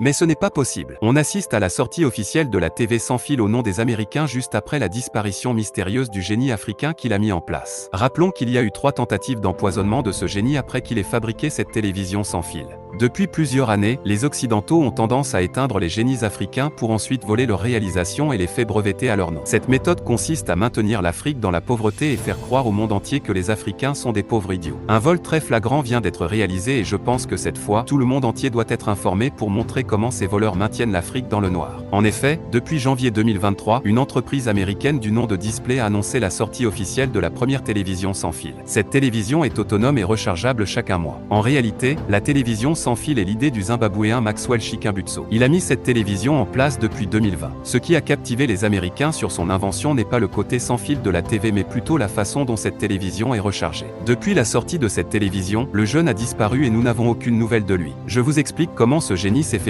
Mais ce n'est pas possible. On assiste à la sortie officielle de la TV sans fil au nom des Américains juste après la disparition mystérieuse du génie africain qu'il a mis en place. Rappelons qu'il y a eu 3 tentatives d'empoisonnement de ce génie après qu'il ait fabriqué cette télévision sans fil. Depuis plusieurs années, les Occidentaux ont tendance à éteindre les génies africains pour ensuite voler leurs réalisations et les faits brevetés à leur nom. Cette méthode consiste à maintenir l'Afrique dans la pauvreté et faire croire au monde entier que les Africains sont des pauvres idiots. Un vol très flagrant vient d'être réalisé et je pense que cette fois, tout le monde entier doit être informé pour montrer comment ces voleurs maintiennent l'Afrique dans le noir. En effet, depuis janvier 2023, une entreprise américaine du nom de Display a annoncé la sortie officielle de la première télévision sans fil. Cette télévision est autonome et rechargeable chaque mois. En réalité, la télévision sans fil est l'idée du Zimbabwéen Maxwell Chikambutso. Il a mis cette télévision en place depuis 2020. Ce qui a captivé les Américains sur son invention n'est pas le côté sans fil de la TV mais plutôt la façon dont cette télévision est rechargée. Depuis la sortie de cette télévision, le jeune a disparu et nous n'avons aucune nouvelle de lui. Je vous explique comment ce génie s'est fait